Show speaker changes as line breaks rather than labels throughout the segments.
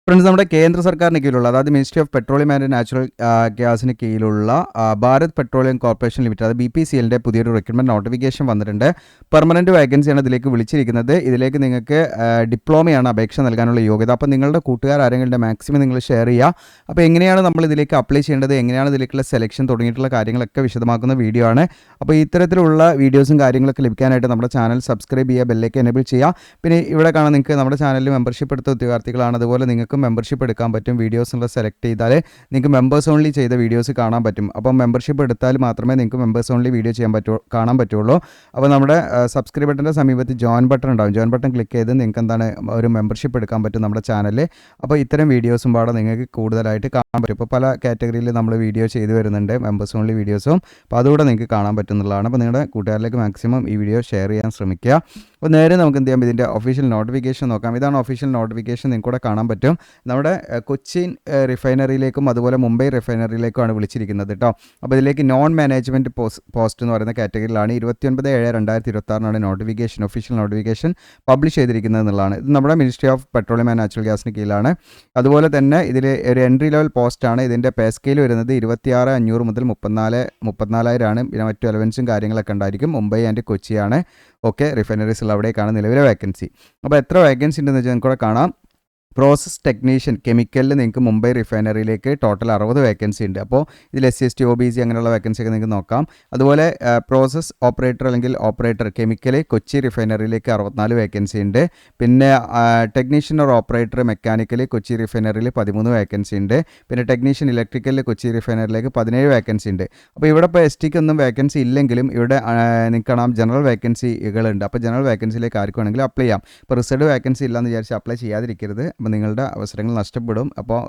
Friends, നമ്മുടെ കേന്ദ്ര സർക്കാരിന് കീഴിലുള്ള, അതായത് ministry of petroleum and natural ഗ്യാസിന് കീഴിലുള്ള ഭാരത് പെട്രോളിയം കോർപ്പറേഷൻ ലിമിറ്റഡ്, അത് BPCLന്റെ പുതിയൊരു റിക്രൂട്ട്മെന്റ് നോട്ടിഫിക്കേഷൻ വന്നിട്ടുണ്ട്. പെർമനന്റ് വേക്കൻസിയാണ് ഇതിലേക്ക് വിളിച്ചിരിക്കുന്നത്. ഇതിലേക്ക് നിങ്ങൾക്ക് ഡിപ്ലോമയാണ് അപേക്ഷ നൽകാനുള്ള യോഗ്യത. അപ്പോൾ നിങ്ങളുടെ കൂട്ടുകാർ ആരെങ്കിലും മാക്സിമം നിങ്ങൾ ഷെയർ ചെയ്യുക. അപ്പോൾ എങ്ങനെയാണ് നമ്മൾ ഇതിലേക്ക് അപ്ലൈ ചെയ്യേണ്ടത്, എങ്ങനെയാണ് ഇതിലേക്കുള്ള സെലക്ഷൻ തുടങ്ങിയിട്ടുള്ള കാര്യങ്ങളൊക്കെ വിശദമാക്കുന്ന വീഡിയോ ആണ്. അപ്പോൾ ഇത്തരത്തിലുള്ള വീഡിയോസും കാര്യങ്ങളൊക്കെ ലഭിക്കാനായിട്ട് നമ്മുടെ ചാനൽ സബ്സ്ക്രൈബ് ചെയ്യുക, ബെല്ലേക്ക് എനേബിൾ ചെയ്യുക. പിന്നെ ഇവിടെ കാണാൻ നിങ്ങൾക്ക് നമ്മുടെ ചാനലിൽ മെമ്പർഷിപ്പ് എടുത്ത ഉദ്യോഗാർത്ഥികളാണ്. അതുപോലെ നിങ്ങൾക്ക് മെമ്പർഷിപ്പ് എടുക്കാൻ പറ്റും. വീഡിയോസ് സെലക്ട് ചെയ്താൽ നിങ്ങൾക്ക് മെമ്പേഴ്സ് ഓൺലി ചെയ്ത വീഡിയോസ് കാണാൻ പറ്റും. അപ്പം മെമ്പർഷിപ്പ് എടുത്താൽ മാത്രമേ നിങ്ങൾക്ക് മെമ്പേഴ്സ് ഓൺലി വീഡിയോ കാണാൻ പറ്റുള്ളൂ. അപ്പോൾ നമ്മുടെ സബ്സ്ക്രൈബ് ബട്ടൻ്റെ സമീപത്ത് ജോയിൻ ബട്ടൺ ഉണ്ടാവും. ജോയിൻ ബട്ടൺ ക്ലിക്ക് ചെയ്ത് നിങ്ങൾക്ക് എന്താണ് ഒരു മെമ്പർഷിപ്പ് എടുക്കാൻ പറ്റും നമ്മുടെ ചാനലിൽ. അപ്പോൾ ഇത്തരം വീഡിയോസും പാടെ നിങ്ങൾക്ക് കൂടുതലായിട്ട് കാണാൻ പറ്റും. ഇപ്പോൾ പല കാറ്റഗറിയിൽ നമ്മൾ വീഡിയോ ചെയ്തു വരുന്നുണ്ട്, മെമ്പേഴ്സ് ഓൺലി വീഡിയോസും. അപ്പോൾ അതുകൂടെ നിങ്ങൾക്ക് കാണാൻ പറ്റുന്നതാണ്. അപ്പോൾ നിങ്ങളുടെ കൂട്ടുകാരിലേക്ക് മാക്സിമം ഈ വീഡിയോ ഷെയർ ചെയ്യാൻ ശ്രമിക്കുക. അപ്പോൾ നേരെ നമുക്ക് എന്ത് ചെയ്യാം, ഇതിൻ്റെ ഒഫീഷ്യൽ നോട്ടിഫിക്കേഷൻ നോക്കാം. ഇതാണ് ഒഫീഷ്യൽ നോട്ടിഫിക്കേഷൻ, നിങ്ങൾക്ക് കൂടെ കാണാൻ പറ്റും. നമ്മുടെ കൊച്ചിൻ റിഫൈനറിയിലേക്കും അതുപോലെ മുംബൈ റിഫൈനറിയിലേക്കുമാണ് വിളിച്ചിരിക്കുന്നത് കേട്ടോ. അപ്പോൾ ഇതിലേക്ക് നോൺ മാനേജ്മെൻറ്റ് പോസ്റ്റ് എന്ന് പറയുന്ന കാറ്റഗറിയിലാണ് 29/7/2026 നോട്ടിഫിക്കേഷൻ, ഒഫീഷ്യൽ നോട്ടിഫിക്കേഷൻ പബ്ലിഷ് ചെയ്തിരിക്കുന്നത് എന്നുള്ളതാണ്. ഇത് നമ്മുടെ ministry of petroleum and natural ഗ്യാസിന് കീഴിലാണ്. അതുപോലെ തന്നെ ഇതിൽ ഒരു എൻട്രി ലെവൽ പോസ്റ്റാണ്. ഇതിൻ്റെ പേ സ്കെയിൽ വരുന്നത് 26,500 മുതൽ 34,000 പിന്നെ മറ്റു അലവൻസും കാര്യങ്ങളൊക്കെ ഉണ്ടായിരിക്കും. മുംബൈ ആൻഡ് കൊച്ചിയാണ് റിഫൈനറീസ് അവിടേക്കാണ് നിലവിലെ വേക്കൻസി. അപ്പോൾ എത്ര വേക്കൻസി ഉണ്ടെന്ന് വെച്ചാൽ നിങ്ങൾക്ക് കാണാം. പ്രോസസ് ടെക്നീഷ്യൻ കെമിക്കലിൽ നിങ്ങൾക്ക് മുംബൈ റിഫൈനറിയിലേക്ക് ടോട്ടൽ 60 വേക്കൻസി ഉണ്ട്. അപ്പോൾ ഇതിൽ SC/ST OBC അങ്ങനെയുള്ള വേക്കൻസിയൊക്കെ നിങ്ങൾക്ക് നോക്കാം. അതുപോലെ പ്രോസസ് ഓപ്പറേറ്റർ അല്ലെങ്കിൽ ഓപ്പറേറ്റർ കെമിക്കൽ കൊച്ചി റിഫൈനറിയിലേക്ക് 64 വേക്കൻസി ഉണ്ട്. പിന്നെ technician or operator mechanical Kochi റിഫൈനറിയിൽ 13 വേക്കൻസി ഉണ്ട്. പിന്നെ ടെക്നീഷ്യൻ ഇലക്ട്രിക്കലിൽ കൊച്ചി റിഫൈനറിയിലേക്ക് 17 വേക്കൻസി ഉണ്ട്. അപ്പോൾ ഇവിടെ ഇപ്പോൾ STക്ക് ഒന്നും വേക്കൻസി ഇല്ലെങ്കിലും ഇവിടെ നിങ്ങൾക്ക് കാണാം ജനറൽ വേക്കൻസികളുണ്ട്. അപ്പോൾ ജനറൽ വേക്കൻസിയിലേക്ക് ആർക്കും വേണമെങ്കിലും അപ്ലൈ ചെയ്യാം. ഇപ്പോൾ റിസർവ്ഡ് വേക്കൻസി ഇല്ലയെന്ന് വിചാരിച്ച് അപ്ലൈ ചെയ്യാതിരിക്കരുത്. അപ്പോൾ നിങ്ങളുടെ അവസരങ്ങൾ നഷ്ടപ്പെടും. അപ്പോൾ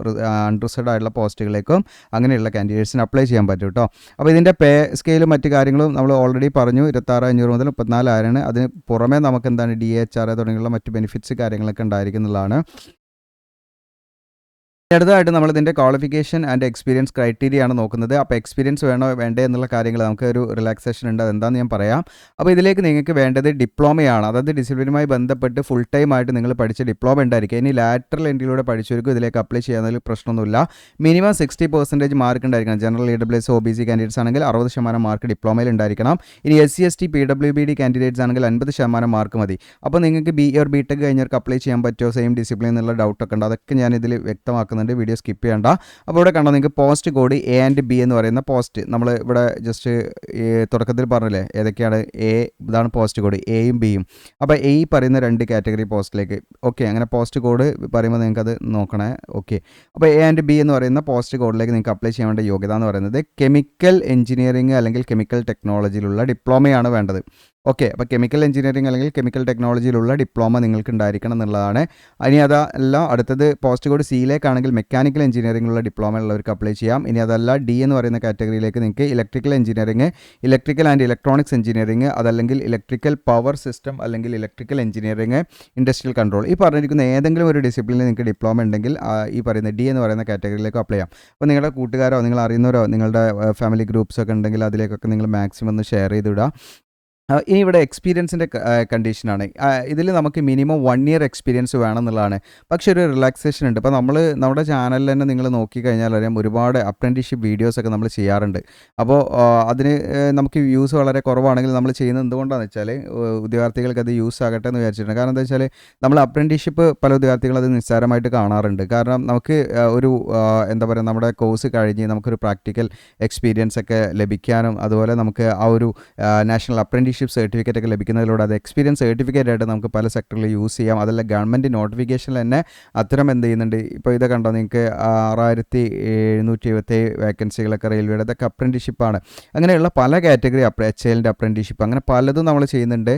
അൺറിസർവ്ഡ് ആയിട്ടുള്ള പോസ്റ്റുകളിലേക്കും അങ്ങനെയുള്ള കാൻഡിഡേറ്റ്സിന് അപ്ലൈ ചെയ്യാൻ പറ്റും കേട്ടോ. അപ്പോൾ ഇതിൻ്റെ പേ സ്കെയിലും മറ്റു കാര്യങ്ങളും നമ്മൾ ഓൾറെഡി പറഞ്ഞു. 26,500 മുതൽ 34,000. അതിന് പുറമേ നമുക്ക് എന്താണ് DHR തുടങ്ങിയുള്ള മറ്റ് ബെനിഫിറ്റ്സ് കാര്യങ്ങളൊക്കെ ഉണ്ടായിരിക്കുന്നതാണ്. അടുത്തതായിട്ട് നമ്മളിതിൻ്റെ ക്വാളിഫിക്കേഷൻ ആൻഡ് എക്സ്പീരിയൻസ് ക്രൈറ്റീരിയ ആണ് നോക്കുന്നത്. അപ്പോൾ എക്സ്പീരിയൻസ് വേണോ വേണ്ടേ എന്നുള്ള കാര്യങ്ങൾ നമുക്ക് ഒരു റിലാക്സേഷൻ ഉണ്ട്, അതെന്താണെന്ന് ഞാൻ പറയാം. അപ്പോൾ ഇതിലേക്ക് നിങ്ങൾക്ക് വേണ്ടത് ഡിപ്ലോമയാണ്. അതായത് ഡിസിപ്ലിനുമായി ബന്ധപ്പെട്ട് ഫുൾ ടൈം ആയിട്ട് നിങ്ങൾ പഠിച്ച ഡിപ്ലോമ ഉണ്ടായിരിക്കും. ഇനി ലാറ്ററൽ എൻട്രിയിലൂടെ പഠിച്ചവർക്കും ഇതിലേക്ക് അപ്ലൈ ചെയ്യാനതിൽ പ്രശ്നമൊന്നുമില്ല. മിനിമം 60% മാർക്ക് ഉണ്ടായിരിക്കണം. ജനറൽ EWS OBC കാൻഡിഡേറ്റ്സ് ആണെങ്കിൽ 60% മാർക്ക് ഡിപ്ലോമയിൽ ഉണ്ടായിരിക്കണം. ഇനി SC/ST PWBD കാൻഡിഡേറ്റ്സ് ആണെങ്കിൽ 50% മാർക്ക് മതി. അപ്പോൾ നിങ്ങൾക്ക് BA or BTech കഴിഞ്ഞവർക്ക് അപ്ലൈ ചെയ്യാൻ പറ്റുമോ സെയിം ഡിസിപ്ലിൻ എന്നുള്ള ഡൗട്ടൊക്കെ ഉണ്ട്. അതൊക്കെ ഞാൻ ഇതിൽ വ്യക്തമാക്കുന്നു. വീഡിയോ സ്കിപ്പ് ചെയ്യേണ്ട. അപ്പോൾ ഇവിടെ കണ്ടോ നിങ്ങൾക്ക് post code A and B എന്ന് പറയുന്ന പോസ്റ്റ് നമ്മൾ ഇവിടെ ജസ്റ്റ് തുടക്കത്തിൽ പറഞ്ഞില്ലേ ഏതൊക്കെയാണ്. ഇതാണ് പോസ്റ്റ് കോഡ് Aയും Bയും. അപ്പോൾ A പറയുന്ന 2 കാറ്റഗറി പോസ്റ്റിലേക്ക് അങ്ങനെ പോസ്റ്റ് കോഡ് പറയുമ്പോൾ നിങ്ങൾക്കത് നോക്കണേ. അപ്പോൾ A and B എന്ന് പറയുന്ന പോസ്റ്റ് കോഡിലേക്ക് നിങ്ങൾക്ക് അപ്ലൈ ചെയ്യാൻ വേണ്ട യോഗ്യത എന്ന് പറയുന്നത് കെമിക്കൽ എഞ്ചിനീയറിംഗ് അല്ലെങ്കിൽ കെമിക്കൽ ടെക്നോളജിയിലുള്ള ഡിപ്ലോമയാണ് വേണ്ടത്. അപ്പോൾ കെമിക്കൽ എഞ്ചിനീയറിംഗ് അല്ലെങ്കിൽ കെമിക്കൽ ടെക്നോളജിയിലുള്ള ഡിപ്ലോമ നിങ്ങൾക്ക് ഉണ്ടായിരിക്കണം എന്നുള്ളതാണ്. ഇനി അതല്ല അടുത്തത് പോസ്റ്റ് കോഡ് Cയിലേക്കാണെങ്കിൽ മെക്കാനിക്കൽ എഞ്ചിനീയറിംഗിലുള്ള ഡിപ്ലോമ ഉള്ളവർക്ക് അപ്ലൈ ചെയ്യാം. ഇനി അതല്ല D എന്ന് പറയുന്ന കാറ്റഗറിയിലേക്ക് നിങ്ങൾക്ക് electrical engineering, electrical and electronics engineering, അതല്ലെങ്കിൽ ഇലക്ട്രിക്കൽ പവർ സിസ്റ്റം അല്ലെങ്കിൽ ഇലക്ട്രിക്കൽ എഞ്ചിനീയറിംഗ്, ഇൻഡസ്ട്രിയൽ കൺട്രോൾ, ഈ പറഞ്ഞിരിക്കുന്ന ഏതെങ്കിലും ഒരു ഡിസിപ്ലിനിൽ നിങ്ങൾക്ക് ഡിപ്ലോമ ഉണ്ടെങ്കിൽ ഈ പറയുന്ന D എന്ന് പറയുന്ന കാറ്റഗറിയിലേക്ക് അപ്ലൈ ചെയ്യാം. അപ്പോൾ നിങ്ങളുടെ കൂട്ടുകാരോ നിങ്ങൾ അറിയുന്നവരോ നിങ്ങളുടെ ഫാമിലി ഗ്രൂപ്പ്സൊക്കെ ഉണ്ടെങ്കിൽ അതിലേക്കൊക്കെ നിങ്ങൾ മാക്സിമം ഒന്ന് ഷെയർ ചെയ്തിടുക. ഇനി ഇവിടെ എക്സ്പീരിയൻസിൻ്റെ കണ്ടീഷനാണ്. ഇതിൽ നമുക്ക് മിനിമം 1 year എക്സ്പീരിയൻസ് വേണമെന്നുള്ളതാണ്. പക്ഷേ ഒരു റിലാക്സേഷൻ ഉണ്ട്. ഇപ്പോൾ നമ്മുടെ ചാനലിൽ തന്നെ നിങ്ങൾ നോക്കിക്കഴിഞ്ഞാൽ അറിയാം ഒരുപാട് അപ്രൻറ്റീസ്ഷിപ്പ് വീഡിയോസൊക്കെ നമ്മൾ ചെയ്യാറുണ്ട്. അപ്പോൾ അതിന് നമുക്ക് വ്യൂസ് വളരെ കുറവാണെങ്കിൽ നമ്മൾ ചെയ്യുന്നത് എന്തുകൊണ്ടാണെന്ന് വെച്ചാൽ ഉദ്യോഗാർത്ഥികൾക്ക് അത് യൂസ് ആകട്ടെ എന്ന് വിചാരിച്ചിട്ടുണ്ട്. കാരണം എന്താ വെച്ചാൽ നമ്മൾ അപ്രൻറ്റീസ്ഷിപ്പ് പല ഉദ്യോഗാർത്ഥികളും അത് നിസ്സാരമായിട്ട് കാണാറുണ്ട്. കാരണം നമുക്ക് ഒരു എന്താ പറയുക നമ്മുടെ കോഴ്സ് കഴിഞ്ഞ് നമുക്കൊരു പ്രാക്ടിക്കൽ എക്സ്പീരിയൻസ് ഒക്കെ ലഭിക്കാനും അതുപോലെ നമുക്ക് ആ ഒരു നാഷണൽ അപ്രൻറ്റീസ്ഷിപ്പ് സർട്ടിഫിക്കറ്റ് ഒക്കെ ലഭിക്കുന്നതിലൂടെ അത് എക്സ്പീരിയൻസ് സർട്ടിഫിക്കറ്റ് ആയിട്ട് നമുക്ക് പല സെക്ടറിൽ യൂസ് ചെയ്യാം. അതല്ല ഗവൺമെൻറ് നോട്ടിഫിക്കേഷനിൽ തന്നെ അത്തരം എന്ത് ചെയ്യുന്നുണ്ട്. ഇപ്പോൾ ഇത് കണ്ടോ നിങ്ങൾക്ക് 6,777 വേക്കൻസികളൊക്കെ റെയിൽവേയുടെ, ഇതൊക്കെ അപ്രൻറ്റീസ്ഷിപ്പാണ്. അങ്ങനെയുള്ള പല കാറ്റഗറി HALൻ്റെ അപ്രൻറ്റീസ്ഷിപ്പ് അങ്ങനെ പലതും നമ്മൾ ചെയ്യുന്നുണ്ട്.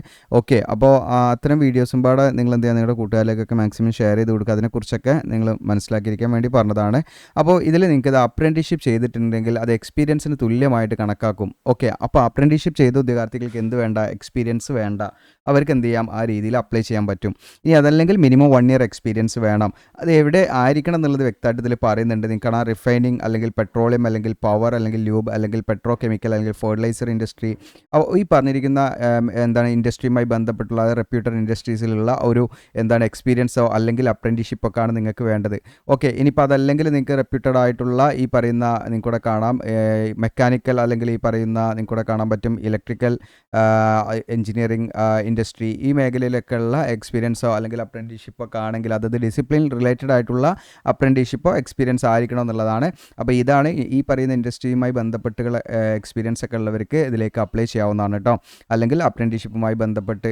അപ്പോൾ അത്തരം വീഡിയോസും പാടെ നിങ്ങൾ എന്ത് ചെയ്യുക നിങ്ങളുടെ കൂട്ടുകാരിലേക്കൊക്കെ മാക്സിമം ഷെയർ ചെയ്ത് കൊടുക്കുക. അതിനെക്കുറിച്ചൊക്കെ നിങ്ങൾ മനസ്സിലാക്കിയിരിക്കാൻ വേണ്ടി പറഞ്ഞതാണ്. അപ്പോൾ ഇതിൽ നിങ്ങൾക്ക് ഇത് അപ്രൻറ്റീസ്ഷിപ്പ് ചെയ്തിട്ടുണ്ടെങ്കിൽ അത് എക്സ്പീരിയൻസിന് തുല്യമായിട്ട് കണക്കാക്കും. അപ്പോൾ അപ്രൻറ്റീസ്ഷിപ്പ് ചെയ്ത ഉദ്യോഗാർത്ഥികൾക്ക് എന്ത് വേണം വേണ്ട, എക്സ്പീരിയൻസ് വേണ്ട, അവർക്ക് എന്ത് ചെയ്യാം, ആ രീതിയിൽ അപ്ലൈ ചെയ്യാൻ പറ്റും. ഇനി അതല്ലെങ്കിൽ മിനിമം 1 ഇയർ എക്സ്പീരിയൻസ് വേണം. അത് എവിടെ ആയിരിക്കണം എന്നുള്ളത് വ്യക്തമായിട്ട് ഇതിൽ പറയുന്നുണ്ട്. നിങ്ങൾക്ക് ആ റിഫൈനിങ് അല്ലെങ്കിൽ പെട്രോളിയം അല്ലെങ്കിൽ പവർ അല്ലെങ്കിൽ ലൂബ് അല്ലെങ്കിൽ പെട്രോ കെമിക്കൽ അല്ലെങ്കിൽ ഫെർട്ടിലൈസർ ഇൻഡസ്ട്രി, ഈ പറഞ്ഞിരിക്കുന്ന ഇൻഡസ്ട്രിയുമായി ബന്ധപ്പെട്ടുള്ള റെപ്യൂട്ടഡ് ഇൻഡസ്ട്രീസിലുള്ള ഒരു എക്സ്പീരിയൻസോ അല്ലെങ്കിൽ അപ്രൻറ്റീഷിപ്പൊക്കെ ആണ് നിങ്ങൾക്ക് വേണ്ടത്. ഓക്കെ, ഇനിയിപ്പോൾ അതല്ലെങ്കിൽ നിങ്ങൾക്ക് റെപ്യൂട്ടഡ് ആയിട്ടുള്ള ഈ പറയുന്ന നിങ്ങൾക്കൂടെ കാണാം മെക്കാനിക്കൽ അല്ലെങ്കിൽ ഈ പറയുന്ന നിങ്ങൾക്കൂടെ കാണാൻ പറ്റും ഇലക്ട്രിക്കൽ എഞ്ചിനീയറിംഗ് ഇൻഡസ്ട്രി, ഈ മേഖലയിലൊക്കെയുള്ള എക്സ്പീരിയൻസോ അല്ലെങ്കിൽ അപ്രൻറ്റീഷിപ്പൊക്കെ ആണെങ്കിൽ അതത് ഡിസിപ്ലിൻ റിലേറ്റഡ് ആയിട്ടുള്ള അപ്രൻറ്റീഷിപ്പോ എക്സ്പീരിയൻസ് ആയിരിക്കണം എന്നുള്ളതാണ്. അപ്പോൾ ഇതാണ് ഈ പറയുന്ന ഇൻഡസ്ട്രിയുമായി ബന്ധപ്പെട്ടുള്ള എക്സ്പീരിയൻസ് ഒക്കെ ഉള്ളവർക്ക് ഇതിലേക്ക് അപ്ലൈ ചെയ്യാവുന്നതാണ് കേട്ടോ. അല്ലെങ്കിൽ അപ്രൻറ്റീഷിപ്പുമായി ബന്ധപ്പെട്ട്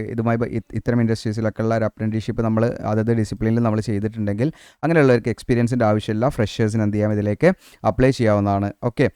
ഇത്തരം ഇൻഡസ്ട്രീസിലൊക്കെ ഉള്ള ഒരു അപ്രൻറ്റീഷിപ്പ് നമ്മൾ അതത് ഡിസിപ്ലിനിൽ നമ്മൾ ചെയ്തിട്ടുണ്ടെങ്കിൽ അങ്ങനെയുള്ളവർക്ക് എക്സ്പീരിയൻസിൻ്റെ ആവശ്യമില്ല, ഫ്രഷേഴ്സിന് എന്ത് ചെയ്യാം, ഇതിലേക്ക് അപ്ലൈ ചെയ്യാവുന്നതാണ്. ഓക്കെ,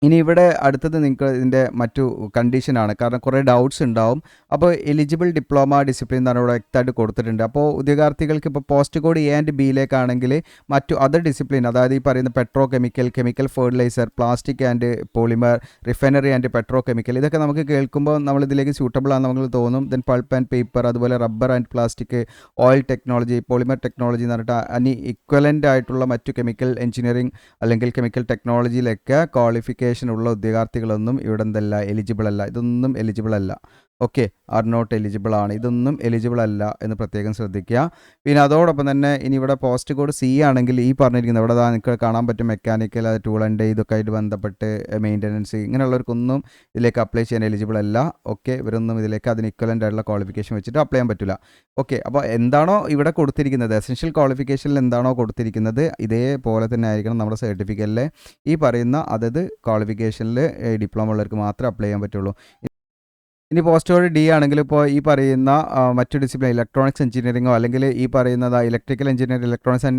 ഇനി ഇവിടെ അടുത്തത് നിങ്ങൾക്ക് ഇതിൻ്റെ മറ്റു കണ്ടീഷനാണ്. കാരണം കുറേ ഡൗട്ട്സ് ഉണ്ടാവും. അപ്പോൾ എലിജിബിൾ ഡിപ്ലോമ ഡിസിപ്ലിൻ എന്നാണ് ഇവിടെ വ്യക്തമായിട്ട് കൊടുത്തിട്ടുണ്ട്. അപ്പോൾ ഉദ്യോഗാർത്ഥികൾക്ക് ഇപ്പോൾ പോസ്റ്റ് കോഡ് എ ആൻഡ് ബിയിലേക്കാണെങ്കിൽ മറ്റു അതർ ഡിസിപ്ലിൻ, അതായത് ഈ പറയുന്ന petro chemical, chemical fertiliser, plastic and polymer, refinery and petro chemical, ഇതൊക്കെ നമുക്ക് കേൾക്കുമ്പോൾ നമ്മളിതിലേക്ക് സ്യൂട്ടബിൾ ആണെന്ന് നമുക്ക് തോന്നും. ദെൻ പൾപ്പ് ആൻഡ് പേപ്പർ, അതുപോലെ rubber and plastic, oil technology, polymer technology എന്ന് പറഞ്ഞിട്ട് അനി ഇക്വലൻ്റ് ആയിട്ടുള്ള മറ്റു കെമിക്കൽ എഞ്ചിനീയറിംഗ് അല്ലെങ്കിൽ കെമിക്കൽ ടെക്നോളജിയിലൊക്കെ ക്വാളിഫിക്കേഷൻ ഉള്ള ഉദ്യോഗാർത്ഥികളൊന്നും ഇവിടെ എന്തല്ല, എലിജിബിൾ അല്ല. ഇതൊന്നും എലിജിബിൾ അല്ല. ഓക്കെ, ആർ നോട്ട് എലിജിബിൾ ആണ്. ഇതൊന്നും എലിജിബിൾ അല്ല എന്ന് പ്രത്യേകം ശ്രദ്ധിക്കുക. പിന്നെ അതോടൊപ്പം തന്നെ ഇനി ഇവിടെ പോസ്റ്റ് കോഡ് സി ആണെങ്കിൽ ഈ പറഞ്ഞിരിക്കുന്നത് ഇവിടെ നിങ്ങൾക്ക് കാണാൻ പറ്റും മെക്കാനിക്കൽ, ടൂൾ ആൻഡ് ഇതൊക്കെ ആയിട്ട് ബന്ധപ്പെട്ട് മെയിൻ്റനൻസ്, ഇങ്ങനെയുള്ളവർക്കൊന്നും ഇതിലേക്ക് അപ്ലൈ ചെയ്യാൻ എലിജിബിൾ അല്ല. ഓക്കെ, ഇവരൊന്നും ഇതിലേക്ക് അതിന് ഇക്വലൻ്റ് ആയിട്ടുള്ള ക്വാളിഫിക്കേഷൻ വെച്ചിട്ട് അപ്ലൈ ചെയ്യാൻ പറ്റില്ല. ഓക്കെ, അപ്പോൾ എന്താണോ ഇവിടെ കൊടുത്തിരിക്കുന്നത്, എസെൻഷ്യൽ ക്വാളിഫിക്കേഷനിൽ എന്താണോ കൊടുത്തിരിക്കുന്നത് ഇതേപോലെ തന്നെ ആയിരിക്കണം നമ്മുടെ സർട്ടിഫിക്കറ്റിൽ ഈ പറയുന്ന അതത് ക്വാളിഫിക്കേഷനിൽ ഡിപ്ലോമ ഉള്ളവർക്ക് മാത്രമേ അപ്ലൈ ചെയ്യാൻ പറ്റുള്ളൂ. ഇനി പോസ്റ്റ് കോഡ് ഡി ആണെങ്കിൽ ഇപ്പോൾ ഈ പറയുന്ന മറ്റു ഡിസിപ്ലിൻ ഇലക്ട്രോണിക്സ് എഞ്ചിനീയറിങ്ങോ അല്ലെങ്കിൽ ഈ പറയുന്നത് electrical engineering,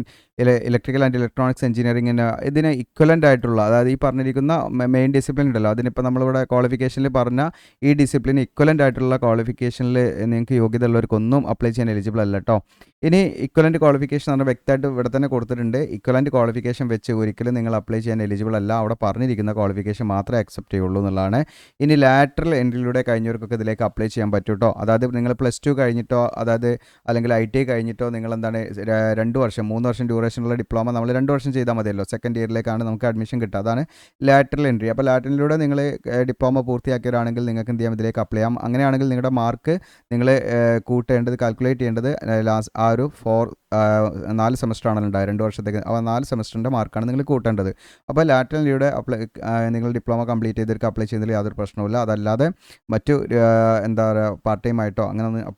electrical and electronics എഞ്ചിനീയറിങ്ങിന് ഇതിന് ഇക്വലൻ്റ് ആയിട്ടുള്ള, അതായത് ഈ പറഞ്ഞിരിക്കുന്ന മെയിൻ ഡിസിപ്ലിൻ ഉണ്ടല്ലോ, അതിനിപ്പോൾ നമ്മളിവിടെ ക്വാളിഫിക്കേഷനിൽ പറഞ്ഞ ഈ ഡിസിപ്ലിൻ ഇക്വലൻ്റ് ആയിട്ടുള്ള ക്വാളിഫിക്കേഷനിൽ നിങ്ങൾക്ക് യോഗ്യത ഉള്ളവർക്കൊന്നും അപ്ലൈ ചെയ്യാൻ എലിജിബിൾ അല്ല കേട്ടോ. ഇനി ഇക്വലൻ്റ് ക്വാളിഫിക്കേഷൻ എന്ന് പറഞ്ഞാൽ വ്യക്തമായിട്ട് ഇവിടെ തന്നെ കൊടുത്തിട്ടുണ്ട്. ഇക്വലൻ്റ് ക്വാളിഫിക്കേഷൻ വെച്ച് ഒരിക്കലും നിങ്ങൾ അപ്ലൈ ചെയ്യാൻ എലിജിബിൾ അല്ല. അവിടെ പറഞ്ഞിരിക്കുന്ന ക്വാളിഫിക്കേഷൻ മാത്രമേ അക്സെപ്റ്റ് ചെയ്യുള്ളൂ എന്നുള്ളതാണ്. ഇനി ലാറ്ററൽ എൻട്രിയിലൂടെ കഴിഞ്ഞവർക്കൊക്കെ ഇതിലേക്ക് അപ്ലൈ ചെയ്യാൻ പറ്റും കേട്ടോ. അതായത് നിങ്ങൾ +2 കഴിഞ്ഞിട്ടോ അതായത് അല്ലെങ്കിൽ ITI കഴിഞ്ഞിട്ടോ നിങ്ങൾ 2 വർഷം 3 വർഷം ഡ്യൂറേഷനുള്ള ഡിപ്ലോമ നമ്മൾ 2 വർഷം ചെയ്താൽ മതിയല്ലോ. സെക്കൻഡ് ഇയറിലേക്കാണ് നമുക്ക് അഡ്മിഷൻ കിട്ടുക. അതാണ് ലാറ്ററൽ എൻട്രി. അപ്പോൾ ലാറ്ററലിലൂടെ നിങ്ങൾ ഡിപ്ലോമ പൂർത്തിയാക്കിയവരാണെങ്കിൽ നിങ്ങൾക്ക് എന്ത് ചെയ്യാം, ഇതിലേക്ക് അപ്ലൈ ചെയ്യാം. അങ്ങനെയാണെങ്കിൽ നിങ്ങളുടെ മാർക്ക് നിങ്ങൾ കൂട്ടേണ്ടത്, കാൽക്കുലേറ്റ് ചെയ്യേണ്ടത് ആ ഒരു 4 സെമസ്റ്റർ ആണല്ലോ ഉണ്ടായത് 2 വർഷത്തേക്ക്. അപ്പോൾ 4 സെമസ്റ്ററിൻ്റെ മാർക്കാണ് നിങ്ങൾ കൂട്ടേണ്ടത്. അപ്പോൾ ലാറ്ററലിലൂടെ നിങ്ങൾ ഡിപ്ലോമ കംപ്ലീറ്റ് ചെയ്തവർക്ക് അപ്ലൈ ചെയ്യുന്നതിൽ യാതൊരു പ്രശ്നവുമില്ല. അതല്ലാതെ മറ്റു പാർട്ട് ടൈം ആയിട്ടോ അങ്ങനെ ഒന്നും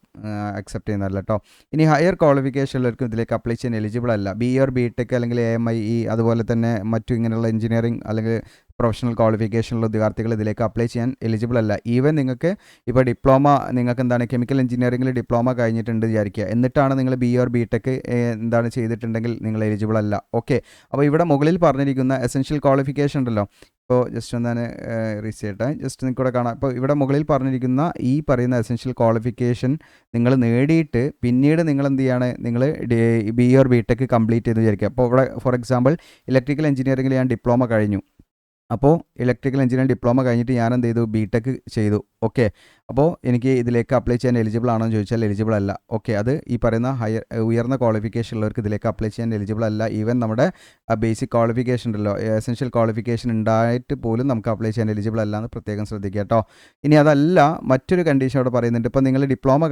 അക്സെപ്റ്റ് ചെയ്യുന്നതല്ല കേട്ടോ. ഇനി ഹയർ ക്വാളിഫിക്കേഷനുള്ളവർക്കും ഇതിലേക്ക് അപ്ലൈ ചെയ്യാൻ എലിജിബിൾ അല്ല. BE or BTech അല്ലെങ്കിൽ AMIE അതുപോലെ തന്നെ മറ്റു ഇങ്ങനെയുള്ള എഞ്ചിനീയറിംഗ് അല്ലെങ്കിൽ പ്രൊഫഷണൽ ക്വാളിഫിക്കേഷനുള്ള ഉദ്യോഗാർത്ഥികൾ ഇതിലേക്ക് അപ്ലൈ ചെയ്യാൻ എലിജിബിൾ അല്ല. ഈവൻ നിങ്ങൾക്ക് ഇപ്പോൾ ഡിപ്ലോമ, നിങ്ങൾക്ക് കെമിക്കൽ എഞ്ചിനീയറിംഗിൽ ഡിപ്ലോമ കഴിഞ്ഞിട്ടുണ്ട് വിചാരിക്കുക, എന്നിട്ടാണ് നിങ്ങൾ BE or BTech ചെയ്തിട്ടുണ്ടെങ്കിൽ നിങ്ങൾ എലിജിബിൾ അല്ല. ഓക്കെ, അപ്പോൾ ഇവിടെ മുകളിൽ പറഞ്ഞിരിക്കുന്ന എസെൻഷ്യൽ ക്വാളിഫിക്കേഷൻ ഉണ്ടല്ലോ, ഇപ്പോൾ ജസ്റ്റ് എന്താണ് റീസ് ചെയ്യട്ടെ, ജസ്റ്റ് നിങ്ങൾക്കൂടെ കാണാം. ഇപ്പോൾ ഇവിടെ മുകളിൽ പറഞ്ഞിരിക്കുന്ന ഈ പറയുന്ന എസെൻഷ്യൽ ക്വാളിഫിക്കേഷൻ നിങ്ങൾ നേടിയിട്ട് പിന്നീട് നിങ്ങൾ എന്ത് ചെയ്യാണ്, നിങ്ങൾ BE or BTech കംപ്ലീറ്റ് ചെയ്ത് വിചാരിക്കുക. അപ്പോൾ ഇവിടെ ഫോർ എക്സാമ്പിൾ ഇലക്ട്രിക്കൽ എഞ്ചിനീയറിംഗിൽ ഞാൻ ഡിപ്ലോമ കഴിഞ്ഞു. അപ്പോൾ ഇലക്ട്രിക്കൽ എഞ്ചിനീയറിംഗ് ഡിപ്ലോമ കഴിഞ്ഞിട്ട് ഞാൻ എന്ത് ചെയ്തു, BTech ചെയ്തു. ഓക്കെ, അപ്പോൾ എനിക്ക് ഇതിലേക്ക് അപ്ലൈ ചെയ്യാൻ എലിജിബിൾ ആണോ എന്ന് ചോദിച്ചാൽ എലിജിബിൾ അല്ല. ഓക്കെ, അത് ഈ പറയുന്ന ഉയർന്ന ക്വാളിഫിക്കേഷൻ ഉള്ളവർക്ക് ഇതിലേക്ക് അപ്ലൈ ചെയ്യാൻ എലിജിബിൾ അല്ല. ഈവൻ നമ്മുടെ ബേസിക് ക്വാളിഫിക്കേഷൻ ഉണ്ടല്ലോ, എസെൻഷ്യൽ ക്വാളിഫിക്കേഷൻ ഉണ്ടായിട്ട് പോലും നമുക്ക് അപ്ലൈ ചെയ്യാൻ എലിജിബിൾ അല്ല എന്ന് പ്രത്യേകം ശ്രദ്ധിക്കുക കേട്ടോ. ഇനി അതല്ല, മറ്റൊരു കണ്ടീഷൻ അവിടെ പറയുന്നുണ്ട്. ഇപ്പോൾ നിങ്ങൾ ഡിപ്ലോമ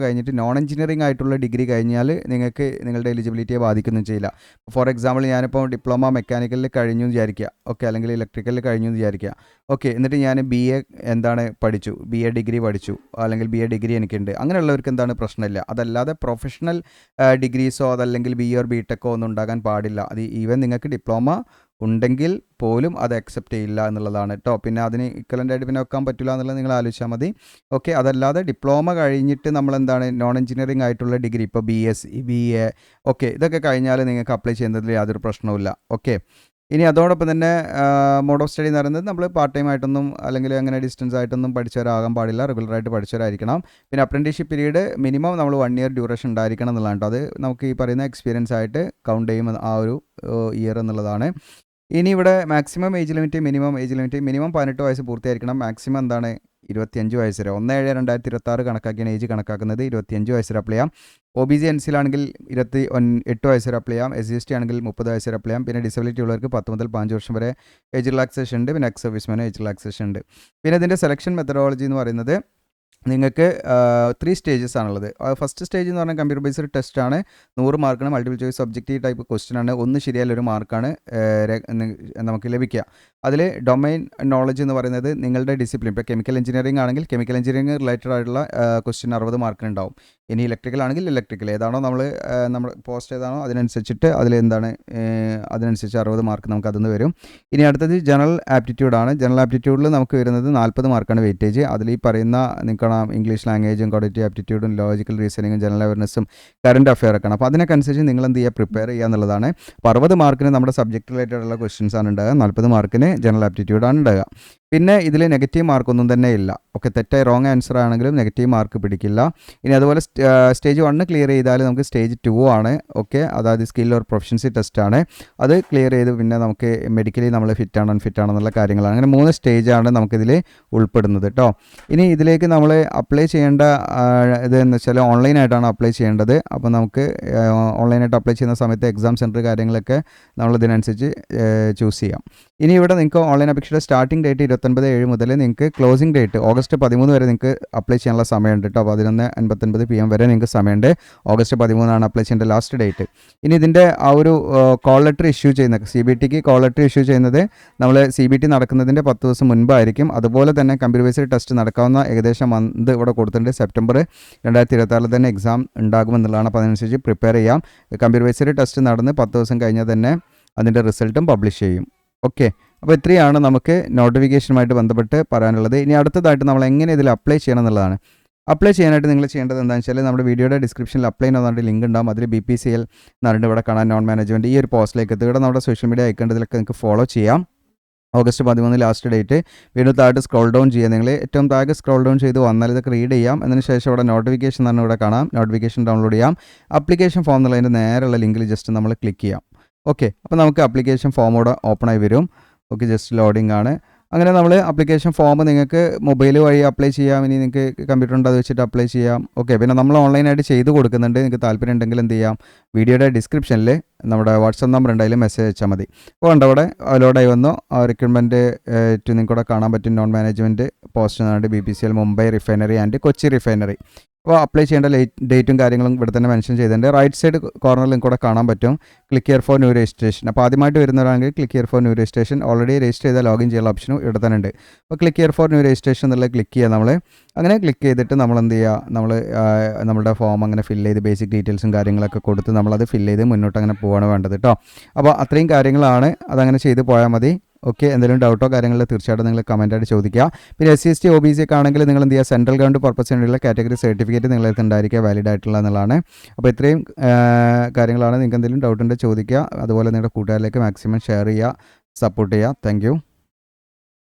കഴിഞ്ഞിട്ട് നോൺ എഞ്ചിനീയറിംഗ് ആയിട്ടുള്ള ഡിഗ്രി കഴിഞ്ഞാൽ നിങ്ങൾക്ക് നിങ്ങളുടെ എലിജിബിലിറ്റിയെ ബാധിക്കുകയൊന്നും ചെയ്യില്ല. ഫോർ എക്സാമ്പിൾ ഞാനിപ്പോൾ ഡിപ്ലോമ മെക്കാനിക്കലിൽ കഴിഞ്ഞു എന്ന് വിചാരിക്കുക. ഓക്കെ, അല്ലെങ്കിൽ ഇലക്ട്രിക്കലിൽ കഴിഞ്ഞു എന്ന് വിചാരിക്കുക. ഓക്കെ, എന്നിട്ട് ഞാൻ BA പഠിച്ചു, BA ഡിഗ്രി പഠിച്ചു, അല്ലെങ്കിൽ BA ഡിഗ്രി എനിക്കുണ്ട്. അങ്ങനെയുള്ളവർക്ക് പ്രശ്നമില്ല. അതല്ലാതെ പ്രൊഫഷണൽ ഡിഗ്രീസോ അതല്ലെങ്കിൽ BE or BTech ഒന്നും ഉണ്ടാകാൻ പാടില്ല. അത് ഈവൻ നിങ്ങൾക്ക് ഡിപ്ലോമ ഉണ്ടെങ്കിൽ പോലും അത് അക്സെപ്റ്റ് ചെയ്യില്ല എന്നുള്ളതാണ് കേട്ടോ. പിന്നെ അതിന് ഇക്വലൻ്റ് ആയിട്ട് പിന്നെ വെക്കാൻ പറ്റില്ല എന്നുള്ളത് നിങ്ങൾ ആലോചിച്ചാൽ മതി. ഓക്കെ, അതല്ലാതെ ഡിപ്ലോമ കഴിഞ്ഞിട്ട് നമ്മൾ നോൺ എഞ്ചിനീയറിംഗ് ആയിട്ടുള്ള ഡിഗ്രി, ഇപ്പോൾ BSc BA ഓക്കെ, ഇതൊക്കെ കഴിഞ്ഞാൽ നിങ്ങൾക്ക് അപ്ലൈ ചെയ്യുന്നതിൽ യാതൊരു പ്രശ്നവുമില്ല. ഓക്കെ, ഇനി അതോടൊപ്പം തന്നെ മോഡ് ഓഫ് സ്റ്റഡി എന്ന് പറയുന്നത് നമ്മൾ പാർട്ട് ടൈം ആയിട്ടൊന്നും അല്ലെങ്കിൽ അങ്ങനെ ഡിസ്റ്റൻസ് ആയിട്ടൊന്നും പഠിച്ചവരാകാൻ പാടില്ല, റെഗുലറായിട്ട് പഠിച്ചവരായിരിക്കണം. പിന്നെ അപ്രൻറ്റീഷിപ്പ് പീരീഡ് മിനിമം നമ്മൾ 1 ഇയർ ഡ്യൂറേഷൻ ഉണ്ടായിരിക്കണം എന്നുള്ളതാണ് കേട്ടോ. അത് നമുക്ക് ഈ പറയുന്ന എക്സ്പീരിയൻസ് ആയിട്ട് കൗണ്ട് ചെയ്യും ആ ഒരു ഇയർ എന്നുള്ളതാണ്. ഇനി ഇവിടെ മാക്സിമം ഏജ് ലിമിറ്റ്, മിനിമം 18 വയസ്സ് പൂർത്തിയായിരിക്കണം. മാക്സിമം എന്താണ് 25 വയസ്സ് വരെ. 1/7/2026 കണക്കാക്കിയാണ് ഏജ് കണക്കാക്കുന്നത്. 25 വയസ്സ് വരെ അപ്ലൈ ചെയ്യാം. OBC NC ആണെങ്കിൽ 28 വയസ്സ് വരെ അപ്ലൈ ചെയ്യാം. SC/ST ആണെങ്കിൽ 30 വയസ്സ് വരെ അപ്ലൈ ചെയ്യാം. പിന്നെ ഡിസബിലിറ്റി ഉള്ളവർക്ക് 10 മുതൽ 15 വർഷം വരെ ഏജ് റിലാക്സേഷൻ ഉണ്ട്. പിന്നെ എക്സ് സർവീസ്മാൻ ഏജ് റിലാക്സേഷൻ ഉണ്ട്. പിന്നെ ഇതിൻ്റെ സെലക്ഷൻ മെത്തഡോളജി എന്ന് പറയുന്നത് നിങ്ങൾക്ക് 3 സ്റ്റേജസ് ആണുള്ളത്. ഫസ്റ്റ് സ്റ്റേജ് എന്ന് പറഞ്ഞാൽ കമ്പ്യൂട്ടർ ബേസ്ഡ് ടെസ്റ്റ് ആണ്. 100 മാർക്കാണ്. Multiple choice objective type question ആണ്. ഒന്ന് ശരിയായാൽ 1 മാർക്കാണ് നമുക്ക് ലഭിക്കുക. അതിൽ ഡൊമൈൻ നോളജ് എന്ന് പറയുന്നത് നിങ്ങളുടെ ഡിസിപ്ലിൻ, ഇപ്പോൾ കെമിക്കൽ എഞ്ചിനീയറിംഗ് ആണെങ്കിൽ കെമിക്കൽ എഞ്ചിനീയറിംഗ് റിലേറ്റഡ് ആയിട്ടുള്ള ക്വസ്റ്റ്യൻ 60 മാർക്കിന് ഉണ്ടാവും. ഇനി ഇലക്ട്രിക്കൽ ആണെങ്കിൽ ഇലക്ട്രിക്കൽ ഏതാണോ നമ്മൾ പോസ്റ്റ് ഏതാണോ അതിനനുസരിച്ചിട്ട് അതിനനുസരിച്ച് 60 മാർക്ക് നമുക്ക് അതിൽ നിന്ന് വരും. ഇനി അടുത്തത് ജനറൽ ആപ്റ്റിറ്റ്യൂഡ് ആണ്. ജനറൽ ആപ്റ്റിറ്റ്യൂഡിൽ നമുക്ക് വരുന്നത് 40 മാർക്കാണ് വെയിറ്റേജ്. അതിൽ ഈ പറയുന്ന നിൽക്കണം ഇംഗ്ലീഷ് ലാംഗ്വേജും ക്വാണ്ടിറ്റി ആപ്റ്റിറ്റ്യൂഡും ലോജിക്കൽ റീസണിങ്ങും ജനറൽ അവയർനെസ്സും കറണ്ട് അഫെയർ ഒക്കെയാണ്. അപ്പോൾ അതിനനുസരിച്ച് നിങ്ങൾ എന്ത് ചെയ്യുക, പ്രിപ്പയർ ചെയ്യുക എന്നുള്ളതാണ്. അപ്പോൾ 60 മാർക്കിന് നമ്മുടെ സബ്ജക്റ്റ് റിലേറ്റഡ് ഉള്ള ക്വസ്റ്റ്യൻസ് ആണ് ഉണ്ടാകുക. 40 മാർക്കിന് ജനറൽ ആപ്റ്റിറ്റ്യൂഡാണ് ഉണ്ടാകുക. പിന്നെ ഇതിൽ നെഗറ്റീവ് മാർക്കൊന്നും തന്നെ ഇല്ല. ഓക്കെ, തെറ്റായി റോങ് ആൻസർ ആണെങ്കിലും നെഗറ്റീവ് മാർക്ക് പിടിക്കില്ല. ഇനി അതുപോലെ സ്റ്റേജ് 1 ക്ലിയർ ചെയ്താൽ നമുക്ക് സ്റ്റേജ് 2 ആണ്. ഓക്കെ, അതായത് സ്കിൽ ഓർ പ്രൊഫഷൻസി ടെസ്റ്റ് ആണ്. അത് ക്ലിയർ ചെയ്ത് പിന്നെ നമുക്ക് മെഡിക്കലി നമ്മൾ ഫിറ്റ് ആണോ അൺഫിറ്റ് ആണോ എന്നുള്ള കാര്യങ്ങളാണ്. അങ്ങനെ 3 സ്റ്റേജാണ് നമുക്കിതിൽ ഉൾപ്പെടുന്നത് കേട്ടോ. ഇനി ഇതിലേക്ക് നമ്മൾ അപ്ലൈ ചെയ്യേണ്ട ഇതെന്ന് വെച്ചാൽ ഓൺലൈനായിട്ടാണ് അപ്ലൈ ചെയ്യേണ്ടത്. അപ്പോൾ നമുക്ക് ഓൺലൈനായിട്ട് അപ്ലൈ ചെയ്യുന്ന സമയത്ത് എക്സാം സെൻറ്റർ കാര്യങ്ങളൊക്കെ നമ്മൾ ഇതിനനുസരിച്ച് ചൂസ് ചെയ്യാം. ഇനി ഇവിടെ നിങ്ങൾക്ക് ഓൺലൈൻ അപേക്ഷയുടെ സ്റ്റാർട്ടിംഗ് ഡേറ്റ് 29/7 മുതൽ നിങ്ങൾക്ക് ക്ലോസിംഗ് ഡേറ്റ് August 13 വരെ നിങ്ങൾക്ക് അപ്ലൈ ചെയ്യാനുള്ള സമയമുണ്ട് കേട്ടോ. 11:59 PM വരെ നിങ്ങൾക്ക് സമയമുണ്ട്. August 13 അപ്ലൈ ചെയ്യേണ്ട ലാസ്റ്റ് ഡേറ്റ്. ഇനി ഇതിൻ്റെ ആ ഒരു കോൾ ലെറ്റർ ഇഷ്യൂ ചെയ്യുന്നത് CBTക്ക് കോൾ ലെറ്റർ ഇഷ്യൂ ചെയ്യുന്നത് നമ്മൾ CBT നടക്കുന്നതിൻ്റെ 10 ദിവസം മുൻപായിരിക്കും. അതുപോലെ തന്നെ കമ്പ്യൂട്ടർ ബേസ്ഡ് ടെസ്റ്റ് നടക്കാവുന്ന ഏകദേശം മന്ത് ഇവിടെ കൊടുത്തിട്ടുണ്ട്. September 2026 തന്നെ എക്സാം ഉണ്ടാകുമെന്നുള്ളതാണ്. അപ്പോൾ അതിനനുസരിച്ച് പ്രിപ്പയർ ചെയ്യാം. കമ്പ്യൂട്ടർ ബേസ്ഡ് ടെസ്റ്റ് നടന്ന് 10 ദിവസം കഴിഞ്ഞാൽ തന്നെ അതിൻ്റെ റിസൾട്ടും പബ്ലിഷ് ചെയ്യും. ഓക്കെ, അപ്പോൾ ഇത്രയാണ് നമുക്ക് നോട്ടിഫിക്കേഷനുമായിട്ട് ബന്ധപ്പെട്ട് പറയാനുള്ളത്. ഇനി അടുത്തതായിട്ട് നമ്മൾ എങ്ങനെ ഇതിൽ അപ്ലൈ ചെയ്യണം എന്നുള്ളതാണ്. അപ്ലൈ ചെയ്യാനായിട്ട് നിങ്ങൾ ചെയ്യേണ്ടത് എന്താണെന്ന് വെച്ചാൽ നമ്മുടെ വീഡിയോയുടെ ഡിസ്ക്രിപ്ഷനിൽ അപ്ലൈ എന്ന് പറഞ്ഞിട്ട് ലിങ്ക് ഉണ്ടാകും. അതിൽ BPCL എന്ന് പറഞ്ഞിട്ട് ഇവിടെ കാണാൻ നോൺ മാനേജ്മെൻറ്റ് ഈ ഒരു പോസ്റ്റിലേക്ക് എത്തുക. ഇവിടെ നമ്മുടെ സോഷ്യൽ മീഡിയ അയക്കേണ്ടതിലൊക്കെ നിങ്ങൾക്ക് ഫോളോ ചെയ്യാം. August 13 last date. വീണ്ടും താഴെ സ്ക്രോൾ ഡൗൺ ചെയ്യുക. നിങ്ങൾ ഏറ്റവും താഴെ സ്ക്രോൾ ഡൗൺ ചെയ്ത് വന്നാൽ ഇതൊക്കെ റീഡ് ചെയ്യാം. അതിനുശേഷം ഇവിടെ നോട്ടിഫിക്കേഷൻ തന്നെ ഇവിടെ കാണാം. നോട്ടിഫിക്കേഷൻ ഡൗൺലോഡ് ചെയ്യാം. അപ്ലിക്കേഷൻ ഫോം എന്നുള്ളതിൻ്റെ നേരെയുള്ള ലിങ്കിൽ ജസ്റ്റ് നമ്മൾ ക്ലിക്ക് ചെയ്യാം. ഓക്കെ, അപ്പോൾ നമുക്ക് അപ്ലിക്കേഷൻ ഫോം ഇവിടെ ഓപ്പൺ ആയി വരും. ഓക്കെ, ജസ്റ്റ് ലോഡിംഗ് ആണ്. അങ്ങനെ നമ്മൾ അപ്ലിക്കേഷൻ ഫോം നിങ്ങൾക്ക് മൊബൈൽ വഴി അപ്ലൈ ചെയ്യാം. ഇനി നിങ്ങൾക്ക് കമ്പ്യൂട്ടർ ഉണ്ട് അത് വെച്ചിട്ട് അപ്ലൈ ചെയ്യാം. ഓക്കെ, പിന്നെ നമ്മൾ ഓൺലൈനായിട്ട് ചെയ്ത് കൊടുക്കുന്നുണ്ട്. നിങ്ങൾക്ക് താല്പര്യം ഉണ്ടെങ്കിൽ എന്ത് ചെയ്യാം, വീഡിയോയുടെ ഡിസ്ക്രിപ്ഷനിൽ നമ്മുടെ വാട്സപ്പ് നമ്പർ ഉണ്ട്, അതിൽ മെസ്സേജ് അയച്ചാൽ മതി. അപ്പോൾ ഉണ്ട് അവിടെ ലോഡായി വന്നു. റിക്രൂട്ട്മെൻറ്റ് നിങ്ങൾക്ക് ഇവിടെ കാണാൻ പറ്റും. നോൺ മാനേജ്മെൻറ്റ് പോസ്റ്റ് എന്നാണ് BPCL Mumbai refinery and Kochi refinery. അപ്പോൾ അപ്ലൈ ചെയ്യേണ്ട ഡേറ്റും കാര്യങ്ങളും ഇവിടെ തന്നെ മെൻഷൻ ചെയ്തിട്ടുണ്ട്. റൈറ്റ് സൈഡ് കോർണറിൽ നിങ്ങൾക്ക് കൂടെ കാണാൻ പറ്റും click here for new registration. അപ്പോൾ ആദ്യമായിട്ട് വരുന്നവരാണെങ്കിൽ click here for new registration. Already register ചെയ്താൽ ലോഗിൻ ചെയ്യാനുള്ള ഓപ്ഷനും ഇവിടെ തന്നെ ഉണ്ട്. അപ്പോൾ click here for new registration എന്നുള്ളത് ക്ലിക്ക് ചെയ്യുക. നമ്മൾ അങ്ങനെ ക്ലിക്ക് ചെയ്തിട്ട് നമ്മൾ എന്ത് ചെയ്യുക, നമ്മുടെ ഫോം അങ്ങനെ ഫില്ല് ചെയ്ത് ബേസിക് ഡീറ്റെയിൽസും കാര്യങ്ങളൊക്കെ കൊടുത്ത് നമ്മളത് ഫില്ല് ചെയ്ത് മുന്നോട്ട് അങ്ങനെ പോവാണ് വേണ്ടത് കേട്ടോ. അപ്പോൾ അത്രയും കാര്യങ്ങളാണ്, അതങ്ങനെ ചെയ്ത് പോയാൽ മതി. ഓക്കെ, എന്തെങ്കിലും ഡൗട്ടോ കാര്യങ്ങളിൽ തീർച്ചയായിട്ടും നിങ്ങൾ കമൻറ്റായിട്ട് ചോദിക്കുക. പിന്നെ SC/ST OBC ഒക്കെ ആണെങ്കിൽ നിങ്ങൾ എന്ത് ചെയ്യുക, സെൻട്രൽ ഗവൺമെൻറ് പർപ്പസ് വേണ്ടിയുള്ള കാറ്റഗറി സർട്ടിഫിക്കറ്റ് നിങ്ങളടുത്ത് ഉണ്ടായിരിക്കുക, വാലിഡ് ആയിട്ടുള്ള എന്നുള്ളതാണ്. അപ്പോൾ ഇത്രയും കാര്യങ്ങളാണ്. നിങ്ങൾക്ക് എന്തെങ്കിലും ഡൗട്ട് ഉണ്ടെങ്കിൽ ചോദിക്കുക. അതുപോലെ നിങ്ങളുടെ കൂട്ടുകാരിലേക്ക് മാക്സിമം ഷെയർ ചെയ്യുക, സപ്പോർട്ട് ചെയ്യുക. താങ്ക്